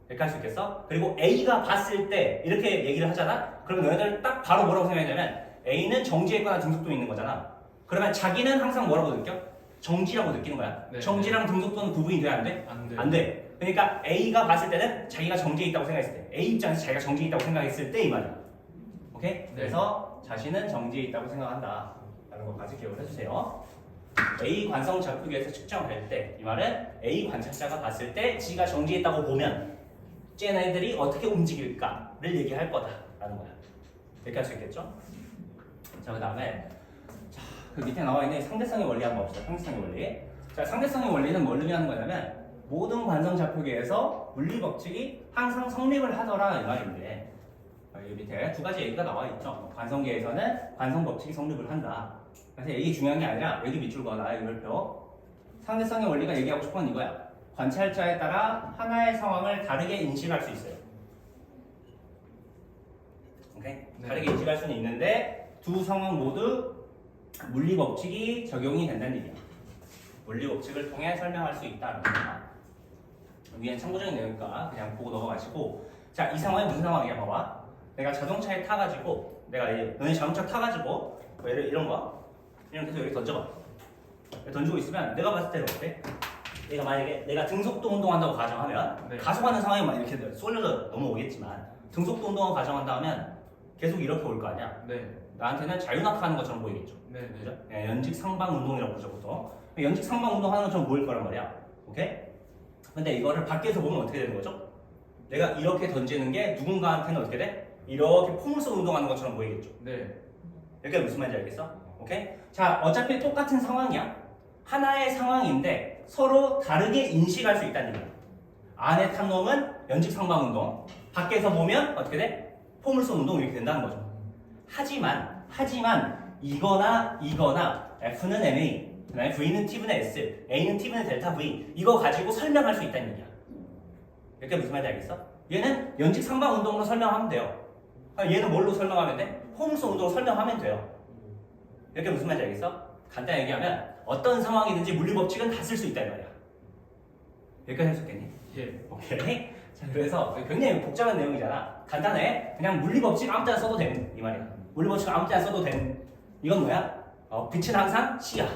이렇게 할 수 있겠어? 그리고 A가 봤을 때 이렇게 얘기를 하잖아? 그러면 너희들 딱 바로 뭐라고 생각하냐면 A는 정지해 있거나 등속도 있는 거잖아. 그러면 자기는 항상 뭐라고 느껴? 정지라고 느끼는 거야. 네. 정지랑 등속도는 구분이 돼야 안 돼? 안 돼. 안 돼. 그러니까 A가 봤을 때는 자기가 정지해 있다고 생각했을 때, A 입장에서 자기가 정지해 있다고 생각했을 때 이 말이야. 오케이? 네. 그래서 자신은 정지해 있다고 생각한다. 라는 것까지 기억을 해주세요. A 관성 좌표계에서 측정할 때, 이 말은 A 관찰자가 봤을 때 지가 정지해 있다고 보면 쟤네들이 어떻게 움직일까를 얘기할 거다라는 거야. 이렇게 할 수 있겠죠? 자, 그 다음에 그 밑에 나와 있는 상대성의 원리 한번 봅시다. 상대성의 원리. 자, 상대성의 원리는 뭘 의미하는 거냐면 모든 관성 좌표계에서 물리 법칙이 항상 성립을 하더라 이 말인데 여기 밑에 두 가지 얘기가 나와 있죠. 관성계에서는 관성 법칙이 성립을 한다. 그래서 이게 중요한 게 아니라 여기 밑줄 거나 이별표. 상대성의 원리가 얘기하고 싶은 건 이거야. 관찰자에 따라 하나의 상황을 다르게 인식할 수 있어요. 오케이? 네. 다르게 인식할 수는 있는데 두 상황 모두 물리 법칙이 적용이 된다는 얘기야. 물리 법칙을 통해 설명할 수 있다는 거야. 위엔 참고적인 내용이니까 그냥 보고 넘어가시고. 자, 이 상황이 무슨 상황이야? 봐봐. 내가 자동차에 타가지고 너네 자동차 타가지고 뭐 이런 거 이렇게 해서 여기 던져봐. 던지고 있으면 내가 봤을 때는 어때? 내가 만약에 내가 등속도 운동한다고 가정하면 네. 가속하는 상황이 막 이렇게 쏠려서 넘어오겠지만 등속도 운동을 가정한다 하면 계속 이렇게 올 거 아니야? 네. 나한테는 자유낙하하는 것처럼 보이겠죠. 네. 네. 그죠? 연직 상방 운동이라고 부르죠 보통. 연직 상방 운동하는 것처럼 보일 거란 말이야. 오케이? 근데 이거를 밖에서 보면 어떻게 되는 거죠? 내가 이렇게 던지는 게 누군가한테는 어떻게 돼? 이렇게 포물선 운동하는 것처럼 보이겠죠. 네. 이게 무슨 말인지 알겠어? 오케이? 자, 어차피 똑같은 상황이야. 하나의 상황인데 서로 다르게 인식할 수 있다는 얘기야. 안에 탄 놈은 연직 상방 운동, 밖에서 보면 어떻게 돼? 포물선 운동 이렇게 된다는 거죠. 하지만 이거나 F는 MA, 그다음에 V는 T분의 S, A는 T분의 델타 V 이거 가지고 설명할 수 있다는 얘기야. 이렇게 무슨 말인지 알겠어? 얘는 연직 상방 운동으로 설명하면 돼요. 얘는 뭘로 설명하면 돼? 포물선 운동으로 설명하면 돼요. 이렇게 무슨 말인지 알겠어? 간단히 얘기하면 어떤 상황이든지 물리 법칙은 다 쓸 수 있다 이 말이야. 여기까지 할 수 있겠니? 예. 오케이. 자, 그래서 굉장히 복잡한 내용이잖아. 간단해. 그냥 물리 법칙 아무 때나 써도 되는 이 말이야. 물리 법칙 아무 때나 써도 되는. 이건 뭐야? 빛은 항상 C야.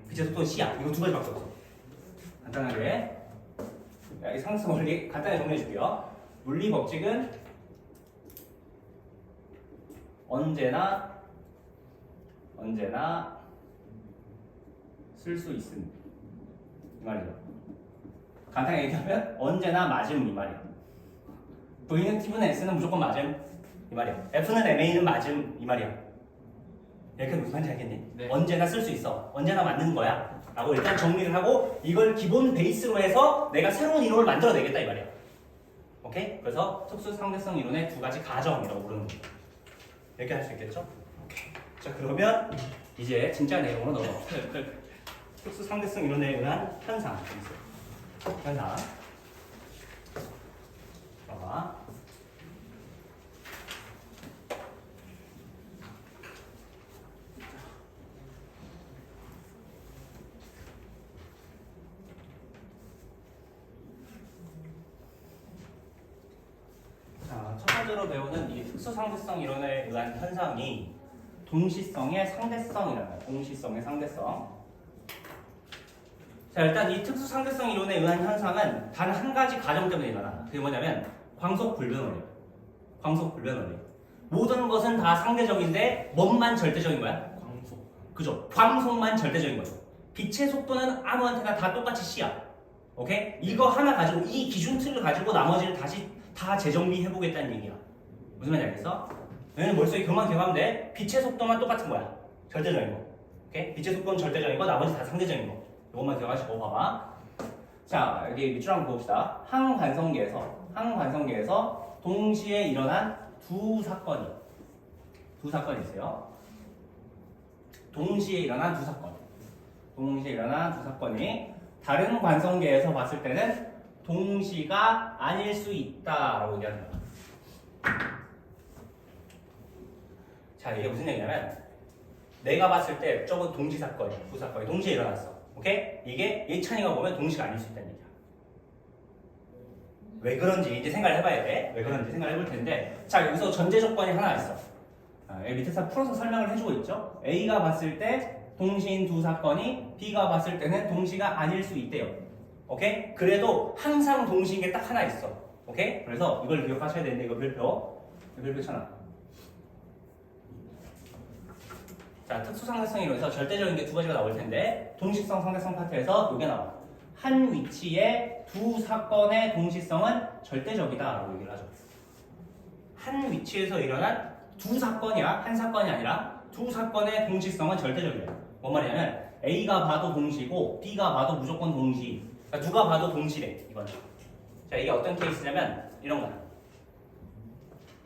빛의 속도는 C야. 이거 두 가지밖에 없어. 간단하게. 자, 이 상승 원리 간단히 정리해 줄게요. 물리 법칙은 언제나 쓸 수 있음. 이 말이죠. 간단하게 얘기하면 언제나 맞음 이 말이야. V는 T분의 S는 무조건 맞음 이 말이야. F는 MA는 맞음 이 말이야. 이렇게 무슨 말인지 알겠니? 네. 언제나 쓸 수 있어. 언제나 맞는 거야. 라고 일단 정리를 하고 이걸 기본 베이스로 해서 내가 새로운 이론을 만들어내겠다 이 말이야. 오케이? 그래서 특수 상대성 이론의 두 가지 가정이라고 부르는 거야. 이렇게 할 수 있겠죠? 오케이. 자, 그러면 이제 진짜 내용으로 넘어갑시다. 특수 상대성 이론에 의한 현상. 현상. 봐봐. 자, 첫 번째로 배우는 이 특수상대성 이론에 의한 현상이 동시성의 상대성이라는 거예요. 동시성의 상대성. 자, 일단 이 특수상대성 이론에 의한 현상은 단 한 가지 가정 때문에 일어나. 그게 뭐냐면 광속불변원이에요. 광속불변원이에요. 모든 것은 다 상대적인데 뭔만 절대적인 거야? 광속. 그죠? 광속만 절대적인 거죠. 빛의 속도는 아무한테나 다 똑같이 C야. 오케이? 이거 하나 가지고 이 기준 틀을 가지고 나머지를 다시 다 재정비해 보겠다는 얘기야. 무슨 말인지 알겠어? 너희는 머릿속에 그만 기억하면 돼. 빛의 속도만 똑같은 거야. 절대적인 거. 오케이? 빛의 속도는 절대적인 거, 나머지 다 상대적인 거. 이것만 기억하시고 봐봐. 자, 여기 밑줄 한번 그어봅시다. 항관성계에서 동시에 일어난 두 사건이 있어요. 동시에 일어난 두 사건이 다른 관성계에서 봤을 때는 동시가 아닐 수 있다라고 얘기하는 거야. 자, 이게 무슨 얘기냐면 내가 봤을 때 저건 동시 사건이야. 두 사건이 동시에 일어났어. 오케이? 이게 예찬이가 보면 동시가 아닐 수 있다는 얘기야. 왜 그런지 이제 생각을 해봐야 돼. 왜 그런지 생각을 해볼 텐데, 자, 여기서 전제 조건이 하나 있어. 여기 밑에서 풀어서 설명을 해주고 있죠. A가 봤을 때 동시인 두 사건이 B가 봤을 때는 동시가 아닐 수 있대요. 오케이? 그래도 항상 동시인 게 딱 하나 있어. 오케이? 그래서 이걸 기억하셔야 되는데, 이거 별표 쳐놔. 자, 특수상대성 이론에서 절대적인 게 두 가지가 나올 텐데, 동시성 상대성 파트에서 이게 나와. 한 위치의 두 사건의 동시성은 절대적이다 라고 얘기를 하죠. 한 위치에서 일어난 두 사건이야. 한 사건이 아니라 두 사건의 동시성은 절대적이야. 뭔 말이냐면 A가 봐도 동시고 B가 봐도 무조건 동시. 그러니까 누가 봐도 동시래. 이건. 자, 이게 어떤 케이스냐면 이런 거야.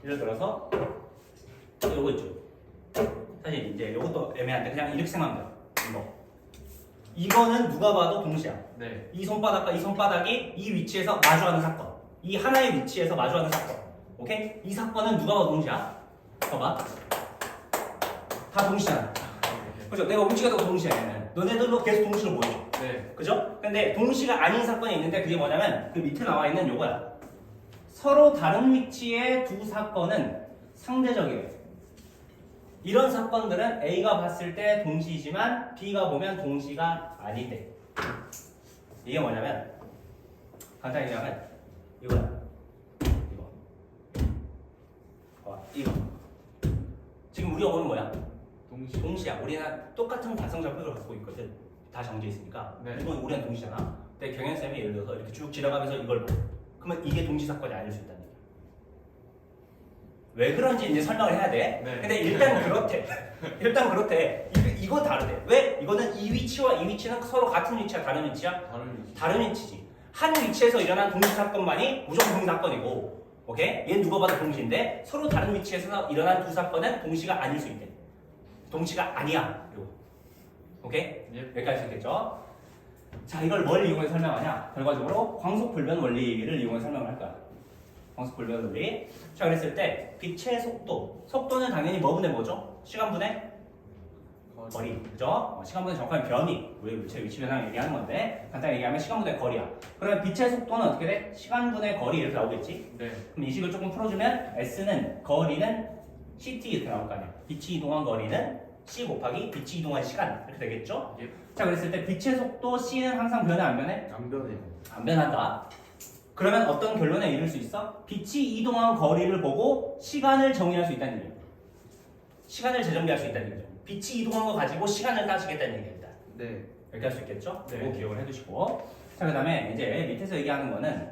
예를 들어서 요거 있죠. 사실 이제 요것도 애매한데 그냥 이렇게 생각하면 돼요. 이거는 누가 봐도 동시야. 네. 이 손바닥과 이 손바닥이 이 위치에서 마주하는 사건. 이 하나의 위치에서 마주하는 사건. 오케이? 이 사건은 누가 봐도 동시야. 봐봐. 다 동시잖아. 그죠? 내가 움직여도 동시야. 얘는. 너네들도 계속 동시로 보여줘. 네. 그죠? 근데 동시가 아닌 사건이 있는데 그게 뭐냐면 그 밑에 나와 있는 요거야. 서로 다른 위치의 두 사건은 상대적이에요. 이런 사건들은 A가 봤을 때 동시이지만 B가 보면 동시가 아닌데, 이게 뭐냐면 간단히 얘기하면 이거야. 이거 지금 우리가 보는 뭐야? 동시야. 우리는 똑같은 관성절표를 갖고 있거든. 다 정해져 있으니까. 네. 이건 우리는 동시잖아. 근데 경현쌤이 예를 들어서 이렇게 쭉 지나가면서 이걸 봐. 그러면 이게 동시 사건이 아닐 수 있다는 얘기야. 왜 그런지 이제 설명을 해야 돼. 네. 근데 일단 그렇대. 이거 다르대. 왜? 이거는 이 위치와 이 위치는 서로 같은 위치야, 다른 위치야? 다른 위치지. 한 위치에서 일어난 동시 사건만이 무조건 동시 사건이고, 오케이? 얘는 누가 봐도 동시인데 서로 다른 위치에서 일어난 두 사건은 동시가 아닐 수 있대. 동시가 아니야. 이거. 오케이? 예. 여기까지 할 수 있겠죠? 자, 이걸 뭘 이용해서 설명하냐? 결과적으로 광속불변 원리를 이용해서 설명을 할 거야. 광속불변 원리. 자, 그랬을 때 빛의 속도는 당연히 뭐 분의 뭐죠? 시간 분의 거리, 그죠? 시간분의 정확한 변이, 우리 물체의 위치 변화를 얘기하는 건데 간단히 얘기하면 시간분의 거리야. 그러면 빛의 속도는 어떻게 돼? 시간분의 거리 이렇게 나오겠지? 네. 그럼 이 식을 조금 풀어주면 S는 거리는 CT 이렇게 나올 거 아니야. 빛이 이동한 거리는 C 곱하기 빛이 이동한 시간 이렇게 되겠죠? 예. 자, 그랬을 때 빛의 속도 C는 항상 변해 안 변해? 안 변해요. 안 변한다. 그러면 어떤 결론에 이를 수 있어? 빛이 이동한 거리를 보고 시간을 정의할 수 있다는 얘기야. 시간을 재정비할 수 있다는 얘기죠. 빛이 이동한 거 가지고 시간을 따지겠다는 얘기입니다. 네. 이렇게 할 수 있겠죠? 네. 그거 기억을 해두시고. 자, 그 다음에 이제 밑에서 얘기하는 거는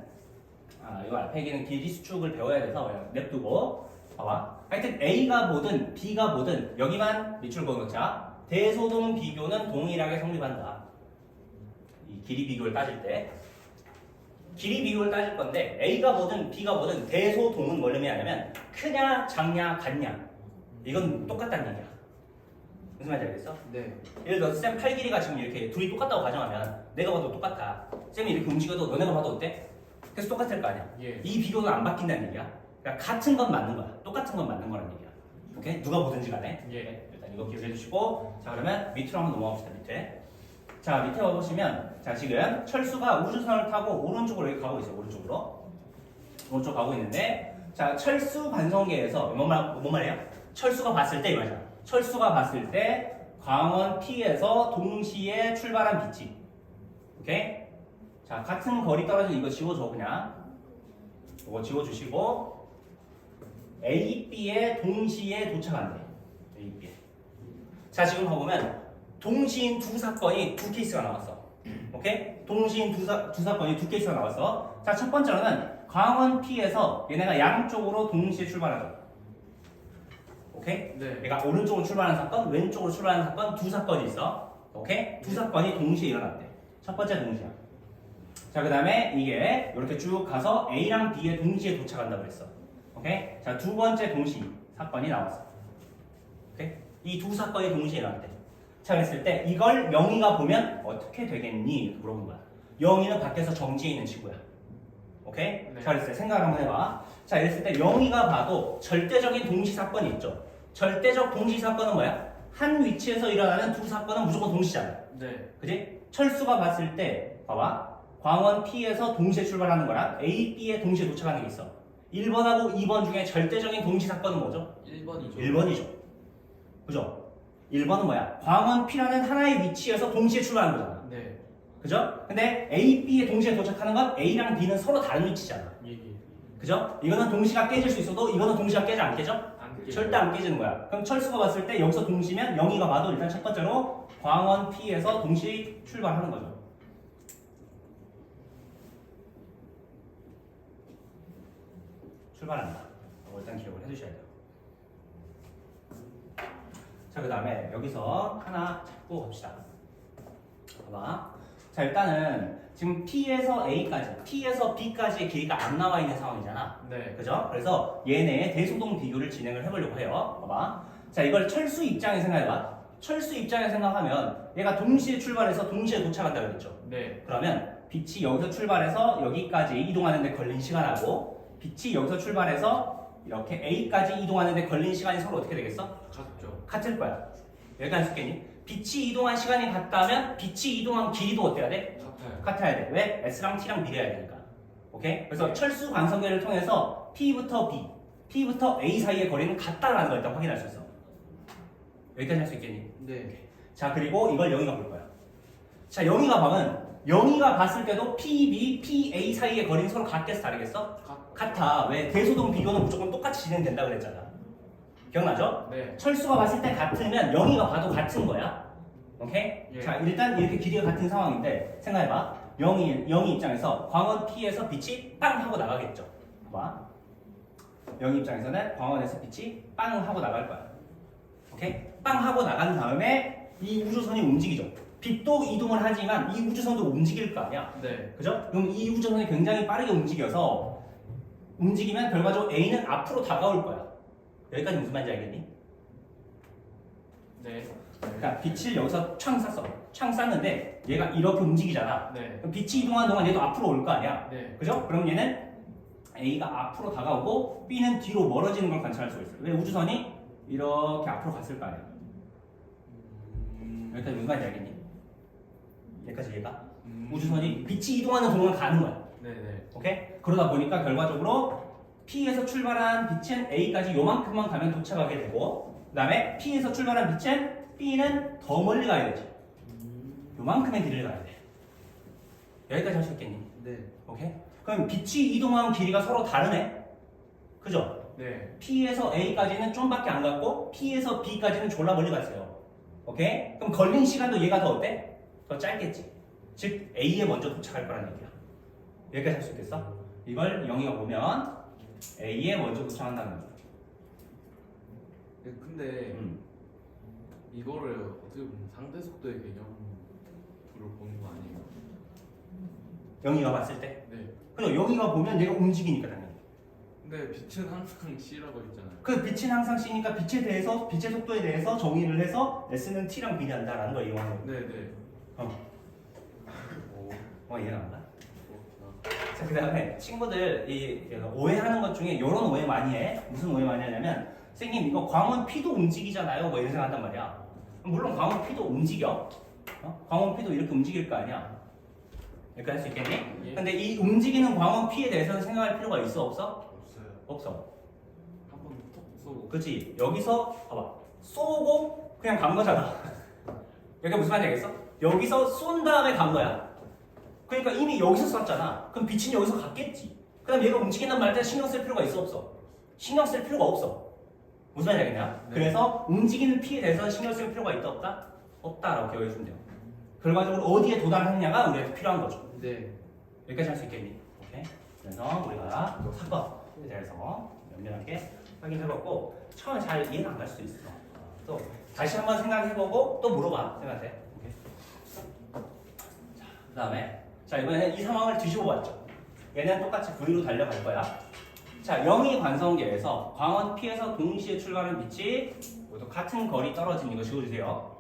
이거 앞에 얘기는 길이 수축을 배워야 돼서 그냥 냅두고 봐봐. 하여튼 A가 보든 B가 보든 여기만 밑줄 그어놓자. 대소동 비교는 동일하게 성립한다. 이 길이 비교를 따질 때 길이 비교를 따질 건데 A가 보든 B가 보든 대소동은 뭘 의미하냐면 크냐 작냐 같냐 이건 똑같다는 얘기야. 무슨 말인지 알겠어? 네. 예를 들어서 쌤 팔 길이가 지금 이렇게 둘이 똑같다고 가정하면 내가 봐도 똑같아. 쌤이 이렇게 움직여도 너네가 봐도 어때? 그래서 똑같을 거 아니야. 예. 이 비교는 안 바뀐다는 얘기야. 그러니까 같은 건 맞는 거야. 똑같은 건 맞는 거라는 얘기야. 오케이? 누가 보든지 간에. 예. 일단 이거 기억해 주시고 자 그러면 밑으로 한번 넘어갑시다. 밑에. 자 밑에 와보시면 자 지금 철수가 우주선을 타고 오른쪽으로 이렇게 가고 있어요. 오른쪽 가고 있는데 자 철수 관성계에서 뭔 말이야? 철수가 봤을 때 이거잖아. 철수가 봤을 때 광원 P에서 동시에 출발한 빛이 오케이? 자 같은 거리 떨어진 이거 지워줘 그냥 이거 지워주시고 A, B에 동시에 도착한대. A, B에. 자 지금 봐보면 동시인 두 사건이 두 케이스가 나왔어. 오케이? 동시인 두 사건이 두 케이스가 나왔어. 자 첫 번째로는 광원 P에서 얘네가 양쪽으로 동시에 출발하죠. 오케이? 네. 얘가 오른쪽으로 출발하는 사건, 왼쪽으로 출발하는 사건 두 사건이 있어. 오케이? 두 사건이 동시에 일어났대. 첫 번째 동시야. 자, 그 다음에 이게 이렇게 쭉 가서 A랑 B에 동시에 도착한다고 했어. 오케이? 자, 두 번째 동시 사건이 나왔어. 오케이? 이 두 사건이 동시에 일어났대. 자, 그랬을 때 이걸 영희가 보면 어떻게 되겠니? 이렇게 물어본 거야. 영희는 밖에서 정지해 있는 친구야. 오케이? 네. 자, 그랬을 때 생각을 한번 해봐. 자, 이랬을 때 영희가 봐도 절대적인 동시 사건이 있죠. 절대적 동시 사건은 뭐야? 한 위치에서 일어나는 두 사건은 무조건 동시잖아. 네. 그지? 철수가 봤을 때 봐봐. 광원 P에서 동시에 출발하는 거랑 A, B에 동시에 도착하는 게 있어. 1번하고 2번 중에 절대적인 동시 사건은 뭐죠? 1번이죠. 1번이죠. 그죠? 1번은 뭐야? 광원 P라는 하나의 위치에서 동시에 출발하는 거잖아. 네. 그죠? 근데 A, B에 동시에 도착하는 건 A랑 B는 서로 다른 위치잖아. 예. 그죠? 이거는 동시가 깨질 수 있어도 이거는 동시가 깨져 안 깨져? 안 깨져요. 절대 안 깨지는 거야. 그럼 철수가 봤을 때 여기서 동시면 영희가 봐도 일단 첫 번째로 광원 P에서 동시 출발하는 거죠. 출발한다. 일단 기억을 해두셔야 돼요. 자, 그 다음에 여기서 하나 잡고 갑시다. 봐봐. 자, 일단은 지금 P에서 A까지, P에서 B까지의 길이가 안 나와 있는 상황이잖아. 네. 그죠? 그래서 얘네의 대소동 비교를 진행을 해보려고 해요. 봐봐. 자, 이걸 철수 입장에 생각해봐. 철수 입장에 생각하면 얘가 동시에 출발해서 동시에 도착한다 그랬죠. 네. 그러면 빛이 여기서 출발해서 여기까지 이동하는데 걸린 시간하고 빛이 여기서 출발해서 이렇게 A까지 이동하는데 걸린 시간이 서로 어떻게 되겠어? 같죠. 같을 거야. 여기까지 할 수 있겠니? 빛이 이동한 시간이 같다면 빛이 이동한 길이도 어때야 돼? 같아요. 같아야 돼. 왜? S랑 T랑 비례해야 되니까. 오케이? 그래서 철수 관성계를 통해서 P부터 B, P부터 A 사이의 거리는 같다라는 걸 일단 확인할 수 있어. 여기까지 할 수 있겠니? 네. 자, 그리고 이걸 영희가 볼 거야. 자, 영희가 보면 영희가 봤을 때도 PB, PA 사이의 거리는 서로 같겠어, 다르겠어? 같아. 왜? 대소동 비교는 무조건 똑같이 진행된다 그랬잖아. 기억나죠? 네. 철수가 봤을 때 같으면 영희가 봐도 같은 거야. 오케이? 예. 자, 일단 이렇게 길이가 같은 상황인데 생각해봐. 영희 입장에서 광원 P에서 빛이 빵 하고 나가겠죠. 봐봐. 영희 입장에서는 광원에서 빛이 빵 하고 나갈 거야. 오케이? 빵 하고 나간 다음에 이 우주선이 움직이죠. 빛도 이동을 하지만 이 우주선도 움직일 거 아니야. 네. 그죠? 그럼 이 우주선이 굉장히 빠르게 움직여서 움직이면 결과적으로 A는 앞으로 다가올 거야. 여기까지 무슨 말인지 알겠니? 네. 그러니까 빛을 여기서 촥 쐈어. 촥 쐈는데 얘가 이렇게 움직이잖아. 네. 그럼 빛이 이동하는 동안 얘도 앞으로 올 거 아니야. 네. 그죠? 그럼 얘는 A가 앞으로 다가오고 B는 뒤로 멀어지는 걸 관찰할 수가 있어요. 왜? 우주선이 이렇게 앞으로 갔을 거 아니야. 여기까지 무슨 말인지 알겠니? 여기까지 이해가? 우주선이 빛이 이동하는 동안 가는 거야. 네네. 오케이? 그러다 보니까 결과적으로 P에서 출발한 빛은 A까지 요만큼만 가면 도착하게 되고, 그 다음에 P에서 출발한 빛은 B는 더 멀리 가야 되지. 요만큼의 길을 가야 돼. 여기까지 할 수 있겠니? 네. 오케이? 그럼 빛이 이동한 길이가 서로 다르네? 그죠? 네. P에서 A까지는 좀밖에 안 갔고 P에서 B까지는 졸라 멀리 갔어요. 오케이? 그럼 걸린 시간도 얘가 더 어때? 더 짧겠지. 즉 A에 먼저 도착할 거라는 얘기야. 여기까지 할 수 있겠어? 이걸 영희가 보면 A에 먼저 도착한다는 거야. 네, 근데 이거를 어떻게 보면 상대 속도의 개념으로 보는 거 아니에요? 영희가 봤을 때? 네. 그죠? 영희가 보면 얘가 움직이니까 당연히. 근데 빛은 항상 C라고 했잖아요. 그 빛은 항상 C니까 빛에 대해서 빛의 속도에 대해서 정의를 해서 S는 T랑 비례한다라는 걸 이용하는 거야. 네네. 이해가 안 가? 그렇구나. 자, 그 다음에 친구들 이 오해하는 것 중에 이런 오해 많이 해. 무슨 오해 많이 하냐면 선생님 이거 광원 P도 움직이잖아요. 뭐 이런 생각 한단 말이야. 물론 광원 P도 움직여. 광원 P도 이렇게 움직일 거 아니야. 이렇게 할 수 있겠니? 예. 근데 이 움직이는 광원 P에 대해서는 생각할 필요가 있어 없어? 없어요. 없어. 한번 톡 쏘고. 그치? 여기서 봐봐. 쏘고 그냥 간 거잖아. 여기 무슨 말인지 알겠어? 여기서 쏜 다음에 간 거야. 그러니까 이미 여기서 쐈잖아. 그럼 빛은 여기서 갔겠지. 그 다음 얘가 움직인단 말때 신경 쓸 필요가 있어 없어? 신경 쓸 필요가 없어. 무슨 말인지 알겠냐? 네. 그래서 움직이는 P에 대해서 신경 쓸 필요가 있다 없다? 없다라고 기억해주면 돼요. 결과적으로 어디에 도달하느냐가 우리한테 필요한 거죠. 네. 여기까지 할 수 있겠니? 오케이. 그래서 우리가 또 사건에 대해서 면밀하게 확인해봤고 처음에 잘 이해가 안 갈 수도 있어. 또 다시 한번 생각해보고 또 물어봐. 생각해. 오케이. 자, 그다음에 자 이번에는 이 상황을 뒤집어 봤죠. 얘는 똑같이 V로 달려갈 거야. 자, 영희 관성계에서 광원 P에서 동시에 출발하는 빛이 모두 같은 거리 떨어지는 거 지워주세요.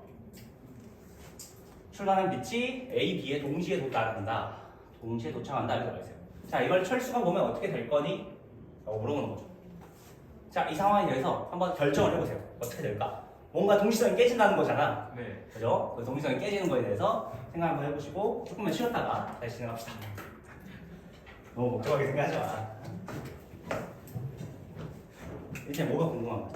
출발하는 빛이 A, B에 동시에 도달한다. 동시에 도착한다. 이렇게 들어가 있어요. 자, 이걸 철수가 보면 어떻게 될 거니? 라고 물어보는 거죠. 자, 이 상황에 대해서 한번 결정을 해보세요. 어떻게 될까? 뭔가 동시성이 깨진다는 거잖아. 네. 그죠? 그 동시성이 깨지는 거에 대해서 생각 한번 해보시고 조금만 쉬었다가 다시 진행합시다. 너무 복잡하게 생각하지 마. 이제 뭐가 궁금한 거야?